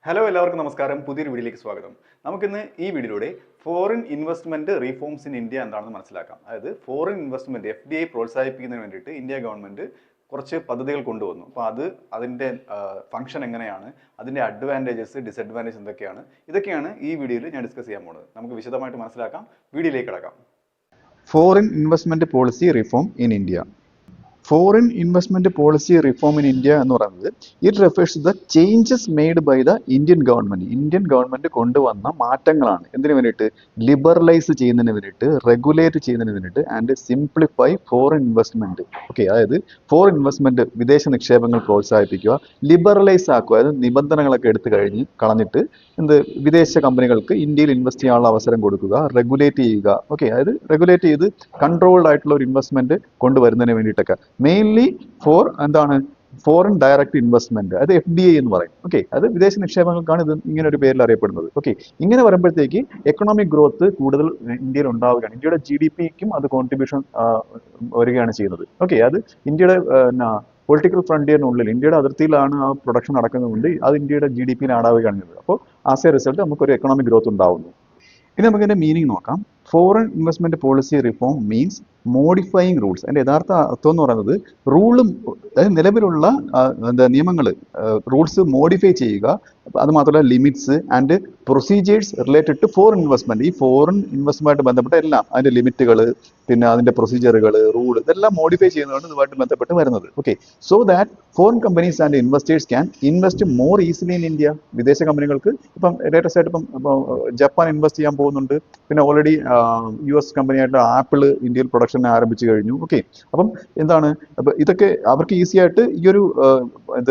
Hello എല്ലാവർക്കും നമസ്കാരം. പുതിയൊരു വീഡിയോയിലേക്ക് സ്വാഗതം. നമുക്കിന്ന് ഈ വീഡിയോയിലൂടെ foreign investment reforms in India എന്താണെന്ന് മനസ്സിലാക്കാം. അതായത് ഫോറിൻ ഇൻവെസ്റ്റ്മെന്റ് FDI പ്രോത്സാഹിപ്പിക്കുന്നതിന് വേണ്ടിയിട്ട് ഇന്ത്യ ഗവൺമെന്റ് കുറച്ച് പദ്ധതികൾ കൊണ്ടുവന്നു. അപ്പോൾ അതിൻ്റെ ഫംഗ്ഷൻ എങ്ങനെയാണ്, അതിൻ്റെ അഡ്വാൻറ്റേജസ് ഡിസഡ്വാൻറ്റേജസ് എന്തൊക്കെയാണ്, ഇതൊക്കെയാണ് ഈ വീഡിയോയിൽ ഞാൻ ഡിസ്കസ് ചെയ്യാൻ പോകുന്നത്. നമുക്ക് വിശദമായിട്ട് മനസ്സിലാക്കാം. വീഡിയോയിലേക്ക് കിടക്കാം. Foreign investment policy reform in India. Foreign investment policy reform in India എന്ന് പറയുന്നത് it refers to the changes made by the Indian government കൊണ്ടുവന്ന മാറ്റങ്ങളാണ്. എന്തിനു വേണ്ടിയിട്ട്? ലിബറലൈസ് ചെയ്യുന്നതിന് വേണ്ടിയിട്ട്, റെഗുലേറ്റ് ചെയ്യുന്നതിന് വേണ്ടിയിട്ട് and simplify foreign investment. Okay, അതായത് ഫോറിൻ ഇൻവെസ്റ്റ്മെന്റ് വിദേശ നിക്ഷേപങ്ങൾ പ്രോത്സാഹിപ്പിക്കുക, ലിബറലൈസ് ആക്കുക, അതായത് നിബന്ധനകളൊക്കെ എടുത്തു കളഞ്ഞിട്ട് വിദേശ കമ്പനികൾക്ക് ഇന്ത്യയിൽ ഇൻവെസ്റ്റ് ചെയ്യാനുള്ള അവസരം കൊടുക്കുക, റെഗുലേറ്റ് ചെയ്യുക. ഓക്കെ, അതായത് റെഗുലേറ്റ് ചെയ്ത് കൺട്രോൾഡ് ആയിട്ടുള്ള ഒരു ഇൻവെസ്റ്റ്മെന്റ് കൊണ്ടുവരുന്നതിന് വേണ്ടിയിട്ടൊക്കെ മെയിൻലി ഫോറിൻ ഡയറക്റ്റ് ഇൻവെസ്റ്റ്മെന്റ്, അത് FDI എന്ന് പറയും. ഓക്കെ, അത് വിദേശ നിക്ഷേപങ്ങൾക്കാണ് ഇത് ഇങ്ങനെ ഒരു പേരിൽ അറിയപ്പെടുന്നത്. ഓക്കെ, ഇങ്ങനെ വരുമ്പോഴത്തേക്ക് എക്കണോമിക് ഗ്രോത്ത് കൂടുതൽ ഇന്ത്യയിൽ ഉണ്ടാവുകയാണ്. ഇന്ത്യയുടെ GDPക്കും അത് കോൺട്രിബ്യൂഷൻ വരികയാണ് ചെയ്യുന്നത്. ഓക്കെ, അത് ഇന്ത്യയുടെ പൊളിറ്റിക്കൽ ഫ്രണ്ടിയറിനുള്ളിൽ, ഇന്ത്യയുടെ അതിർത്തിയിലാണ് ആ പ്രൊഡക്ഷൻ നടക്കുന്നതുകൊണ്ട് അത് ഇന്ത്യയുടെ GDP ആടാവുകയാണ് ചെയ്യുന്നത്. അപ്പോൾ ആസ് എ റിസൾട്ട് നമുക്കൊരു എക്കണോമിക് ഗ്രോത്ത് ഉണ്ടാവുന്നു. ഇനി നമുക്ക് ഇതിന്റെ മീനിങ് നോക്കാം. Foreign investment policy reform means modifying rules. അതിന്റെ യഥാർത്ഥ അർത്ഥം എന്ന് പറയുന്നത് റൂളും, അതായത് നിലവിലുള്ള നിയമങ്ങൾ, റൂൾസ് മോഡിഫൈ ചെയ്യുക. അത് മാത്രമല്ല limits and procedures related to foreign investment. ഈ ഫോറിൻ ഇൻവെസ്റ്റ്മെന്റുമായിട്ട് ബന്ധപ്പെട്ട എല്ലാം, അതിന്റെ ലിമിറ്റുകൾ, പിന്നെ അതിന്റെ പ്രൊസീജിയറുകൾ, റൂൾ, ഇതെല്ലാം മോഡിഫൈ ചെയ്യുന്നതാണ് ഇതുമായിട്ട് ബന്ധപ്പെട്ട് വരുന്നത്. Okay, so that foreign companies and investors can invest more easily in India. വിദേശ കമ്പനികൾക്ക് ഇപ്പം ലേറ്റസ്റ്റ് ആയിട്ട് ഇപ്പം ജപ്പാൻ ഇൻവെസ്റ്റ് ചെയ്യാൻ പോകുന്നുണ്ട്. പിന്നെ ഓൾറെഡി US കമ്പനിയായിട്ട് ആപ്പിൾ ഇന്ത്യയിൽ പ്രൊഡക്ഷൻ ആരംഭിച്ചു കഴിഞ്ഞു. ഓക്കെ, അപ്പം എന്താണ്, ഇതൊക്കെ അവർക്ക് ഈസി ആയിട്ട് ഈ ഒരു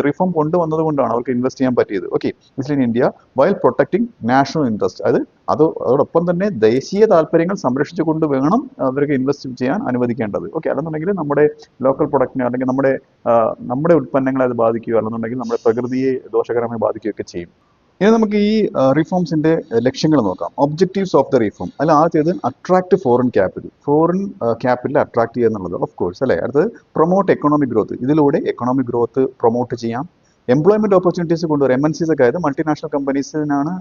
റിഫോം കൊണ്ടുവന്നത് കൊണ്ടാണ് അവർക്ക് ഇൻവെസ്റ്റ് ചെയ്യാൻ പറ്റിയത്. Okay, in India while protecting national interest. അതോടൊപ്പം തന്നെ ദേശീയ താല്പര്യങ്ങൾ സംരക്ഷിച്ചുകൊണ്ട് വേണം അവർക്ക് ഇൻവെസ്റ്റ് ചെയ്യാൻ അനുവദിക്കേണ്ടത്. ഓക്കെ, അല്ലെന്നുണ്ടെങ്കിൽ നമ്മുടെ ലോക്കൽ പ്രൊഡക്റ്റിനെ അല്ലെങ്കിൽ നമ്മുടെ ഉൽപ്പന്നങ്ങളെ അത് ബാധിക്കുക, അല്ലെന്നുണ്ടെങ്കിൽ നമ്മുടെ പ്രകൃതിയെ ദോഷകരമായി ബാധിക്കുകയൊക്കെ ചെയ്യും. ഇനി നമുക്ക് ഈ റിഫോംസിന്റെ ലക്ഷ്യങ്ങൾ നോക്കാം. Objectives of the reform. അതിൽ ആദ്യത്തേത് അട്രാക്ട് ഫോറിൻ ക്യാപിറ്റൽ അട്രാക്ട് ചെയ്യുക എന്നുള്ളത്, ഓഫ് കോഴ്സ് അല്ലേ. അടുത്തത് പ്രൊമോട്ട് എക്കണോമിക് ഗ്രോത്ത്. ഇതിലൂടെ എക്കണോമിക് ഗ്രോത്ത് പ്രൊമോട്ട് ചെയ്യാം. എംപ്ലോയ്മെന്റ് ഓപ്പർച്യൂണിറ്റീസ് കൊണ്ടുവരും. MNCs ഒക്കെ, ആയത് മൾട്ടിനാഷണൽ കമ്പനീസിനാണ്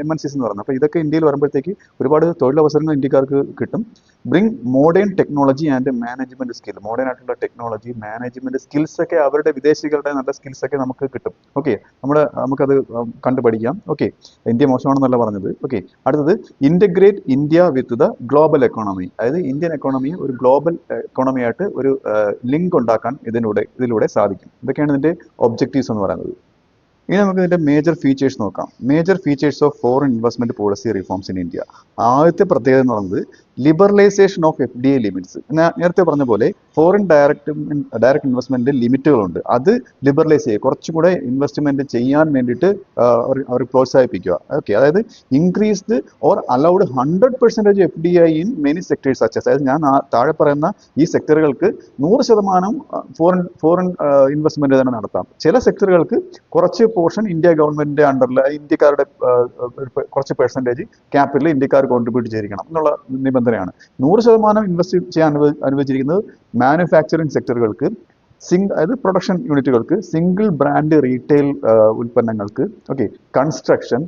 MNCs എന്ന് പറയുന്നത്. അപ്പോൾ ഇതൊക്കെ ഇന്ത്യയിൽ വരുമ്പോഴത്തേക്ക് ഒരുപാട് തൊഴിലവസരങ്ങൾ ഇന്ത്യക്കാർക്ക് കിട്ടും. Bring modern technology and management skill. Modern ആയിട്ടുള്ള ടെക്നോളജി, മാനേജ്മെന്റ് സ്കിൽസ് ഒക്കെ അവരുടെ വിദേശികളുടെ നല്ല സ്കിൽസ് ഒക്കെ നമുക്ക് കിട്ടും. ഓക്കെ, നമുക്കത് കണ്ടുപഠിക്കാം. ഓക്കെ, ഇന്ത്യ മോശമാണെന്നല്ല പറഞ്ഞത്. ഓക്കെ, അടുത്തത് integrate India with the global economy. അതായത് ഇന്ത്യൻ എക്കോണമിയെ ഒരു ഗ്ലോബൽ എക്കോണമിയായിട്ട് ഒരു ലിങ്ക് ഉണ്ടാക്കാൻ ഇതിലൂടെ സാധിക്കും. ഇതൊക്കെയാണ് ഇതിന്റെ ഒബ്ജക്റ്റീവ്സ് എന്ന് പറയുന്നത്. ഇനി നമുക്ക് ഇതിന്റെ മേജർ ഫീച്ചേഴ്സ് നോക്കാം. Major features of foreign investment policy reforms in India. ആദ്യത്തെ പ്രത്യേകത എന്ന് പറയുന്നത് ലിബറലൈസേഷൻ ഓഫ് FDI ലിമിറ്റ്സ്. നേരത്തെ പറഞ്ഞ പോലെ ഫോറിൻ ഡയറക്റ്റ് ഇൻവെസ്റ്റ്മെന്റ് ലിമിറ്റുകളുണ്ട്, അത് ലിബറലൈസ് ചെയ്യുക, കുറച്ചുകൂടെ ഇൻവെസ്റ്റ്മെന്റ് ചെയ്യാൻ വേണ്ടിയിട്ട് അവർ പ്രോത്സാഹിപ്പിക്കുക. ഓക്കെ, അതായത് increased or allowed 100% FDI in many sectors such as. അതായത് ഞാൻ താഴെ പറയുന്ന ഈ സെക്ടറുകൾക്ക് 100% ഫോറിൻ ഇൻവെസ്റ്റ്മെന്റ് തന്നെ നടത്താം. ചില സെക്ടറുകൾക്ക് കുറച്ച് പോർഷൻ ഇന്ത്യ ഗവൺമെന്റിന്റെ അണ്ടറിൽ, ഇന്ത്യക്കാരുടെ കുറച്ച് പെർസെൻറ്റേജ് ക്യാപിറ്റൽ ഇന്ത്യക്കാർ കോൺട്രിബ്യൂട്ട് ചെയ്തിരിക്കണം എന്നുള്ള നിബന്ധനയാണ്. 100% ഇൻവെസ്റ്റ് ചെയ്യാൻ അനുവദിച്ചിരിക്കുന്നത് മാനുഫാക്ചറിങ് സെക്ടറുകൾക്ക്, അതായത് പ്രൊഡക്ഷൻ യൂണിറ്റുകൾക്ക്, സിംഗിൾ ബ്രാൻഡ് റീറ്റെയിൽ ഉൽപ്പന്നങ്ങൾക്ക്, okay, construction,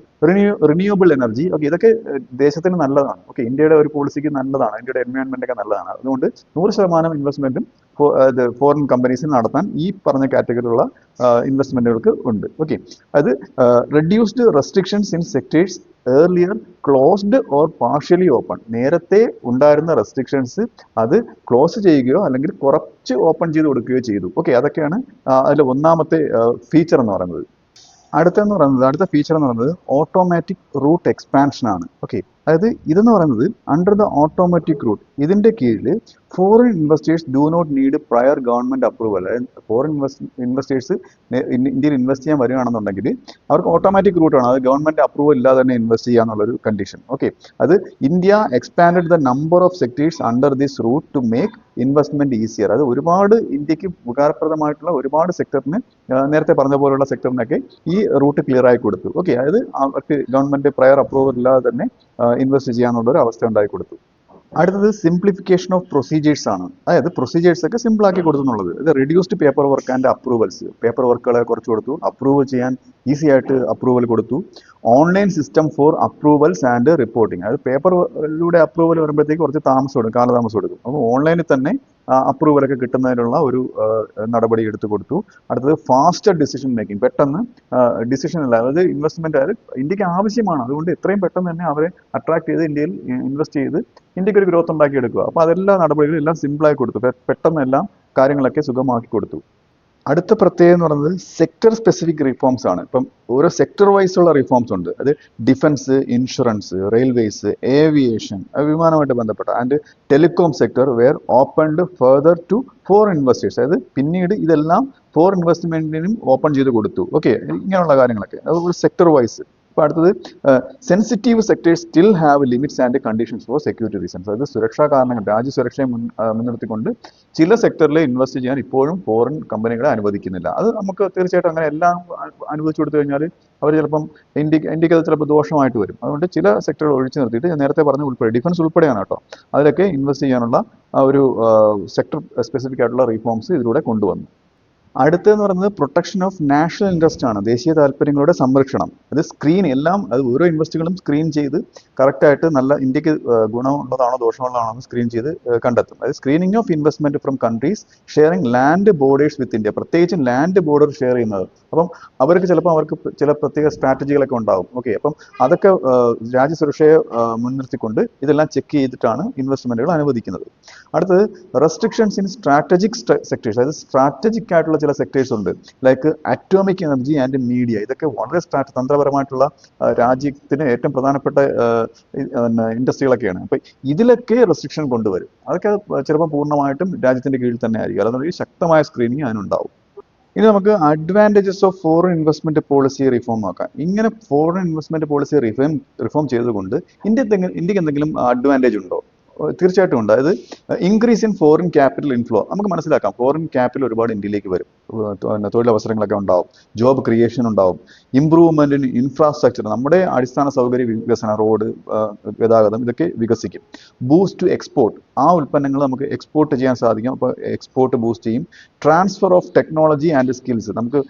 renewable energy. Okay, ഇതൊക്കെ ദേശത്തിന് നല്ലതാണ്. ഓക്കെ, ഇന്ത്യയുടെ ഒരു പോളിസിക്ക് നല്ലതാണ്, ഇന്ത്യയുടെ എൻവയോൺമെന്റ് ഒക്കെ നല്ലതാണ്. അതുകൊണ്ട് 100% ഇൻവെസ്റ്റ്മെന്റും ഫോറിൻ കമ്പനീസിൽ നടത്താൻ ഈ പറഞ്ഞ കാറ്റഗറിയിലുള്ള ഇൻവെസ്റ്റ്മെന്റുകൾക്ക് ഉണ്ട്. ഓക്കെ, അത് reduced restrictions in sectors earlier closed or partially open. നേരത്തെ ഉണ്ടായിരുന്ന റെസ്ട്രിക്ഷൻസ് അത് ക്ലോസ് ചെയ്യുകയോ അല്ലെങ്കിൽ കുറച്ച് ഓപ്പൺ ചെയ്ത് കൊടുക്കുകയോ ചെയ്തു. ഓക്കെ, അതൊക്കെയാണ് അതിൽ ഒന്നാമത്തെ ഫീച്ചർ എന്ന് പറയുന്നത്. അടുത്ത ഫീച്ചർ എന്ന് പറയുന്നത് ഓട്ടോമാറ്റിക് റൂട്ട് എക്സ്പാൻഷൻ ആണ്. ഓക്കെ, അതായത് ഇതെന്ന് പറയുന്നത് അണ്ടർ ദ ഓട്ടോമാറ്റിക് റൂട്ട്, ഇതിന്റെ കീഴിൽ foreign investors do not need prior government approval. അതായത് ഫോറിൻ ഇൻവെസ്റ്റേഴ്സ് ഇന്ത്യയിൽ ഇൻവെസ്റ്റ് ചെയ്യാൻ വരികയാണെന്നുണ്ടെങ്കിൽ അവർക്ക് ഓട്ടോമാറ്റിക് റൂട്ടാണ്, അത് ഗവൺമെന്റ് അപ്രൂവൽ ഇല്ലാതെ തന്നെ ഇൻവെസ്റ്റ് ചെയ്യാന്നുള്ളൊരു കണ്ടീഷൻ. ഓക്കെ, അത് India expanded the number of sectors under this route to make investment easier. അത് ഒരുപാട് ഇന്ത്യക്ക് ഉപകാരപ്രദമായിട്ടുള്ള ഒരുപാട് സെക്ടറിന്, നേരത്തെ പറഞ്ഞ പോലുള്ള സെക്ടറിനൊക്കെ ഈ റൂട്ട് ക്ലിയർ ആയി കൊടുത്തു. ഓക്കെ, അതായത് അവർക്ക് ഗവൺമെന്റ് പ്രയർ അപ്രൂവൽ ഇല്ലാതെ തന്നെ ഇൻവെസ്റ്റ് ചെയ്യാനുള്ള ഒരു അവസ്ഥ ഉണ്ടായി കൊടുത്തു. അടുത്തത് സിംപ്ലിഫിക്കേഷൻ ഓഫ് പ്രൊസീജിയേഴ്സ് ആണ്. അതായത് പ്രൊസീജിയേഴ്സ് ഒക്കെ സിമ്പിൾ ആക്കി കൊടുത്തു എന്നുള്ളത്. ഇത് reduced paper work and approvals. Paper വർക്കുകളെ കുറച്ച് കൊടുത്തു, അപ്രൂവ് ചെയ്യാൻ ഈസി ആയിട്ട് അപ്രൂവൽ കൊടുത്തു. Online system for approvals and reporting. അതായത് പേപ്പറിലൂടെ അപ്രൂവൽ വരുമ്പോഴത്തേക്ക് കുറച്ച് താമസം എടുക്കും, കാലതാമസം എടുക്കും. അപ്പോൾ ഓൺലൈനിൽ തന്നെ അപ്രൂവലൊക്കെ കിട്ടുന്നതിനുള്ള ഒരു നടപടി എടുത്തു കൊടുത്തു. അടുത്തത് ഫാസ്റ്റർ ഡിസിഷൻ മേക്കിംഗ്. പെട്ടെന്ന് ഡിസിഷൻ അല്ല, അതായത് ഇൻവെസ്റ്റ്മെന്റ്, അതായത് ഇന്ത്യക്ക് ആവശ്യമാണ്, അതുകൊണ്ട് എത്രയും പെട്ടെന്ന് തന്നെ അവരെ അട്രാക്ട് ചെയ്ത് ഇന്ത്യയിൽ ഇൻവെസ്റ്റ് ചെയ്ത് ഇന്ത്യക്ക് ഒരു ഗ്രോത്ത് ഉണ്ടാക്കിയെടുക്കുക. അപ്പോൾ അതെല്ലാ നടപടികളും എല്ലാം സിമ്പിളായി കൊടുത്തു, പെട്ടെന്ന് എല്ലാം കാര്യങ്ങളൊക്കെ സുഗമമാക്കി കൊടുത്തു. അടുത്ത പ്രത്യേകത എന്ന് പറയുന്നത് സെക്ടർ സ്പെസിഫിക് റിഫോംസ് ആണ്. ഇപ്പം ഓരോ സെക്ടർ വൈസ് ഉള്ള റിഫോംസ് ഉണ്ട്. അത് ഡിഫൻസ്, ഇൻഷുറൻസ്, റെയിൽവേസ്, ഏവിയേഷൻ, വിമാനമായിട്ട് ബന്ധപ്പെട്ട, and telecom sector were opened further to foreign investors. അതായത് പിന്നീട് ഇതെല്ലാം ഫോറിൻ ഇൻവെസ്റ്റ്മെന്റിനും ഓപ്പൺ ചെയ്ത് കൊടുത്തു. ഓക്കെ, ഇങ്ങനെയുള്ള കാര്യങ്ങളൊക്കെ അത് ഒരു സെക്ടർ വൈസ്. ഇപ്പൊ അടുത്തത് sensitive sectors still have limits and conditions for security reasons. അതായത് സുരക്ഷാ കാരണങ്ങൾ, രാജ്യസുരക്ഷയെ മുൻനിർത്തിക്കൊണ്ട് ചില സെക്ടറിൽ ഇൻവെസ്റ്റ് ചെയ്യാൻ ഇപ്പോഴും ഫോറിൻ കമ്പനികളെ അനുവദിക്കുന്നില്ല. അത് നമുക്ക് തീർച്ചയായിട്ടും അങ്ങനെ എല്ലാം അനുവദിച്ചു കൊടുത്തു കഴിഞ്ഞാൽ അവർ ചിലപ്പം ഇന്ത്യക്ക് അത് ചിലപ്പോൾ ദോഷമായിട്ട് വരും. അതുകൊണ്ട് ചില സെക്ടറുകൾ ഒഴിച്ചു നിർത്തിയിട്ട് ഞാൻ നേരത്തെ പറഞ്ഞ ഉൾപ്പെടെ, ഡിഫൻസ് ഉൾപ്പെടെയാണ് കേട്ടോ, അതിലൊക്കെ ഇൻവെസ്റ്റ് ചെയ്യാനുള്ള ആ ഒരു സെക്ടർ സ്പെസിഫിക് ആയിട്ടുള്ള റിഫോംസ് ഇതിലൂടെ കൊണ്ടുവന്നു. അടുത്തെന്ന് പറയുന്നത് പ്രൊട്ടക്ഷൻ ഓഫ് നാഷണൽ ഇൻട്രസ്റ്റ് ആണ്, ദേശീയ താല്പര്യങ്ങളുടെ സംരക്ഷണം. അത് സ്ക്രീൻ എല്ലാം, അത് ഓരോ ഇൻവെസ്റ്റുകളും സ്ക്രീൻ ചെയ്ത് കറക്റ്റായിട്ട് നല്ല ഇന്ത്യക്ക് ഗുണമുള്ളതാണോ ദോഷമുള്ളതാണോ എന്ന് സ്ക്രീൻ ചെയ്ത് കണ്ടെത്തും. അതായത് screening of investment from countries sharing land borders with India. പ്രത്യേകിച്ചും ലാൻഡ് ബോർഡർ ഷെയർ ചെയ്യുന്നത്. അപ്പം അവർക്ക് ചില പ്രത്യേക സ്ട്രാറ്റജികളൊക്കെ ഉണ്ടാവും. ഓക്കെ, അപ്പം അതൊക്കെ രാജ്യസുരക്ഷയെ മുൻനിർത്തിക്കൊണ്ട് ഇതെല്ലാം ചെക്ക് ചെയ്തിട്ടാണ് ഇൻവെസ്റ്റ്മെന്റുകൾ അനുവദിക്കുന്നത്. അടുത്തത് റെസ്ട്രിക്ഷൻസ് ഇൻ സ്ട്രാറ്റജിക് സെക്ടേഴ്സ്. അതായത് സ്ട്രാറ്റജിക് ആയിട്ടുള്ള ചില സെക്ടേഴ്സ് ഉണ്ട്, like atomic energy and media. ഇതൊക്കെ വളരെ തന്ത്രപരമായിട്ടുള്ള രാജ്യത്തിന് ഏറ്റവും പ്രധാനപ്പെട്ട ഇൻഡസ്ട്രികളൊക്കെയാണ്. അപ്പൊ ഇതിലൊക്കെ റെസ്ട്രിക്ഷൻ കൊണ്ടുവരും. അതൊക്കെ ചിലപ്പോൾ പൂർണ്ണമായിട്ടും രാജ്യത്തിന്റെ കീഴിൽ തന്നെ ആയിരിക്കും, അല്ലാതെ ശക്തമായ സ്ക്രീനിങ് അതിനുണ്ടാവും. ഇനി നമുക്ക് advantages of foreign investment policy reform നോക്കാം. ഇങ്ങനെ ഫോറിൻ ഇൻവെസ്റ്റ്മെന്റ് പോളിസി റിഫോം ചെയ്തുകൊണ്ട് ഇന്ത്യക്ക് എന്തെങ്കിലും അഡ്വാൻറ്റേജ് ഉണ്ടോ? തീർച്ചയായിട്ടും ഉണ്ട്. അതായത് increase in foreign capital inflow. നമുക്ക് മനസ്സിലാക്കാം, ഫോറിൻ ക്യാപിറ്റൽ ഒരുപാട് ഇന്ത്യയിലേക്ക് വരും, തൊഴിലവസരങ്ങളൊക്കെ ഉണ്ടാവും, ജോബ് ക്രിയേഷൻ ഉണ്ടാവും, ഇംപ്രൂവ്മെന്റ് ഇൻ ഇൻഫ്രാസ്ട്രക്ചർ, നമ്മുടെ അടിസ്ഥാന സൗകര്യ വികസനം, റോഡ്, ഗതാഗതം, ഇതൊക്കെ വികസിക്കും. ബൂസ്റ്റ് ടു എക്സ്പോർട്ട്, ആ ഉൽപ്പന്നങ്ങൾ നമുക്ക് എക്സ്പോർട്ട് ചെയ്യാൻ സാധിക്കും, അപ്പോൾ എക്സ്പോർട്ട് ബൂസ്റ്റ് ചെയ്യും. Transfer of technology and skills, നമുക്ക്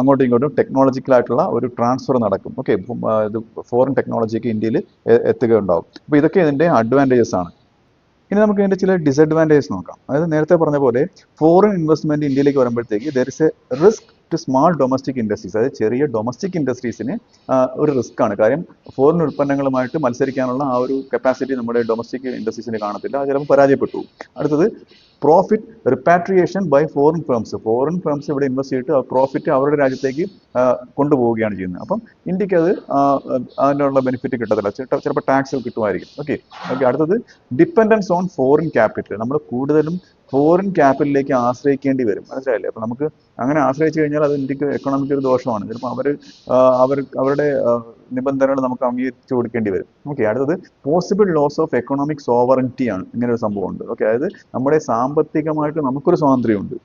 അങ്ങോട്ടും ഇങ്ങോട്ടും ടെക്നോളജിക്കലായിട്ടുള്ള ഒരു ട്രാൻസ്ഫർ നടക്കും. ഓക്കെ, ഇത് ഫോറിൻ ടെക്നോളജിയൊക്കെ ഇന്ത്യയിൽ എത്തുകയുണ്ടാവും. അപ്പോൾ ഇതൊക്കെ ഇതിന്റെ അഡ്വാൻറ്റേജസ് ആണ്. ഇനി നമുക്ക് ഇതിന്റെ ചില ഡിസഡ്വാൻറ്റേജസ് നോക്കാം. അതായത് നേരത്തെ പറഞ്ഞ പോലെ ഫോറിൻ ഇൻവെസ്റ്റ്മെന്റ് ഇന്ത്യയിലേക്ക് വരുമ്പോഴത്തേക്ക് there is a risk to small domestic industries. അതായത് ചെറിയ ഡൊമസ്റ്റിക് ഇൻഡസ്ട്രീസിന് ഒരു റിസ്ക് ആണ്. കാര്യം ഫോറിൻ ഉൽപ്പന്നങ്ങളുമായിട്ട് മത്സരിക്കാനുള്ള ആ ഒരു കപ്പാസിറ്റി നമ്മുടെ ഡൊമസ്റ്റിക് ഇൻഡസ്ട്രീസിന് കാണത്തില്ല, അത് ചിലപ്പോൾ പരാജയപ്പെട്ടു. അടുത്തത് profit repatriation by foreign firms. Foreign firms ഇവിടെ ഇൻവെസ്റ്റ് ചെയ്തിട്ട് ആ പ്രോഫിറ്റ് അവരുടെ രാജ്യത്തേക്ക് കൊണ്ടുപോവുകയാണ് ചെയ്യുന്നത്. അപ്പം ഇന്ത്യക്ക് അത് അതിനുള്ള ബെനിഫിറ്റ് കിട്ടത്തില്ല, ചിലപ്പോൾ ടാക്സ് കിട്ടുമായിരിക്കും. ഓക്കെ. അടുത്തത് ഡിപ്പെൻഡൻസ് ഓൺ ഫോറിൻ ക്യാപിറ്റൽ. നമ്മൾ കൂടുതലും ഫോറിൻ ക്യാപിറ്റലിലേക്ക് ആശ്രയിക്കേണ്ടി വരും, മനസ്സിലായില്ലേ? അപ്പൊ നമുക്ക് അങ്ങനെ ആശ്രയിച്ചു കഴിഞ്ഞാൽ അത് ഇന്ത്യക്ക് എക്കണോമിക്ക് ഒരു ദോഷമാണ്. ചിലപ്പോൾ അവരുടെ നിബന്ധനകൾ നമുക്ക് അംഗീകരിച്ചു കൊടുക്കേണ്ടി വരും. ഓക്കെ. അടുത്തത് possible loss of economic sovereignty ആണ്. ഇങ്ങനെ ഒരു സംഭവം ഉണ്ട്. ഓക്കെ, അതായത് നമ്മുടെ സാമ്പത്തികമായിട്ട് നമുക്കൊരു സ്വാതന്ത്ര്യമുണ്ട്,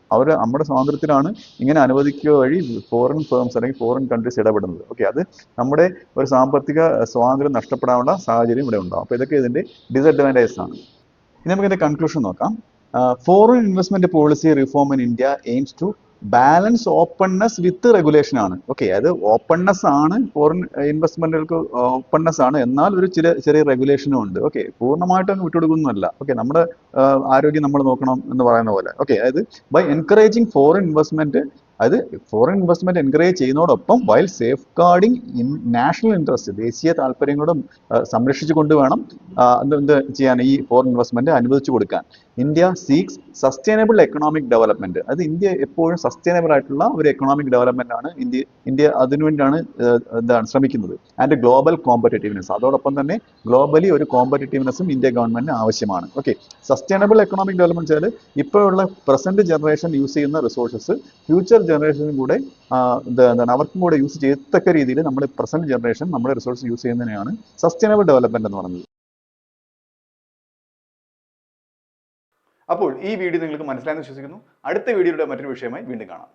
നമ്മുടെ സ്വാതന്ത്ര്യത്തിലാണ് ഇങ്ങനെ അനുവദിക്കുക വഴി ഫോറിൻ ഫേംസ് അല്ലെങ്കിൽ ഫോറിൻ കൺട്രീസ് ഇടപെടുന്നത്. ഓക്കെ, അത് നമ്മുടെ ഒരു സാമ്പത്തിക സ്വാതന്ത്ര്യം നഷ്ടപ്പെടാനുള്ള സാഹചര്യം ഇവിടെ ഉണ്ടാവും. അപ്പോൾ ഇതൊക്കെ ഇതിന്റെ ഡിസഡ്വാൻറ്റേജസ് ആണ്. ഇനി നമുക്ക് ഇതിന്റെ കൺക്ലൂഷൻ നോക്കാം. Foreign investment policy reform in India aims to balance openness with regulation ആണ്. ഓക്കെ, അത് ഓപ്പൺനെസ് ആണ്, ഫോറിൻ ഇൻവെസ്റ്റ്മെന്റുകൾക്ക് ഓപ്പൺനെസ് ആണ്, എന്നാൽ ഒരു ചെറിയ റെഗുലേഷനും ഉണ്ട്. ഓക്കെ, പൂർണ്ണമായിട്ടും വിട്ടുകൊടുക്കുന്നല്ല. ഓക്കെ, നമ്മുടെ ആരോഗ്യം നമ്മൾ നോക്കണം എന്ന് പറയുന്ന പോലെ. ഓക്കെ, അതായത് ബൈ എൻകറേജിങ് ഫോറിൻ ഇൻവെസ്റ്റ്മെന്റ്, അത് ഫോറിൻ ഇൻവെസ്റ്റ്മെന്റ് എൻകറേജ് ചെയ്യുന്നതോടൊപ്പം while safeguarding in national interest, ദേശീയ താല്പര്യങ്ങളും സംരക്ഷിച്ചുകൊണ്ട് വേണം എന്ത് ചെയ്യാൻ, ഈ ഫോറിൻ ഇൻവെസ്റ്റ്മെന്റ് അനുവദിച്ചു കൊടുക്കാൻ. India seeks sustainable economic development. അത് ഇന്ത്യ എപ്പോഴും സസ്റ്റൈനബിൾ ആയിട്ടുള്ള ഒരു എക്കണോമിക് ഡെവലപ്മെന്റ് ആണ് ഇന്ത്യ അതിനുവേണ്ടിയാണ് എന്താണ് ശ്രമിക്കുന്നത്. ആൻഡ് ഗ്ലോബൽ കോമ്പറ്റീവ്നെസ്, അതോടൊപ്പം തന്നെ ഗ്ലോബലി ഒരു കോമ്പറ്റീവ്നെസ്സും ഇന്ത്യ ഗവൺമെന്റിന് ആവശ്യമാണ്. ഓക്കെ, സസ്റ്റൈനബിൾ എക്കണോമിക് ഡെവലപ്മെന്റ് വെച്ചാൽ ഇപ്പോഴുള്ള പ്രസന്റ് ജനറേഷൻ യൂസ് ചെയ്യുന്ന റിസോഴ്സസ് ഫ്യൂച്ചർ ജനറേഷനും കൂടെ എന്താണ് അവർക്കും കൂടെ യൂസ് ചെയ്യത്തക്ക രീതിയിൽ നമ്മുടെ പ്രസന്റ് ജനറേഷൻ നമ്മുടെ റിസോഴ്സ് യൂസ് ചെയ്യുന്നതിനെയാണ് സസ്റ്റൈനബിൾ ഡെവലപ്മെന്റ് എന്ന് പറയുന്നത്. അപ്പോൾ ഈ വീഡിയോ നിങ്ങൾക്ക് മനസ്സിലായെന്ന് വിശ്വസിക്കുന്നു. അടുത്ത വീഡിയോയുടെ മറ്റൊരു വിഷയമായി വീണ്ടും കാണാം.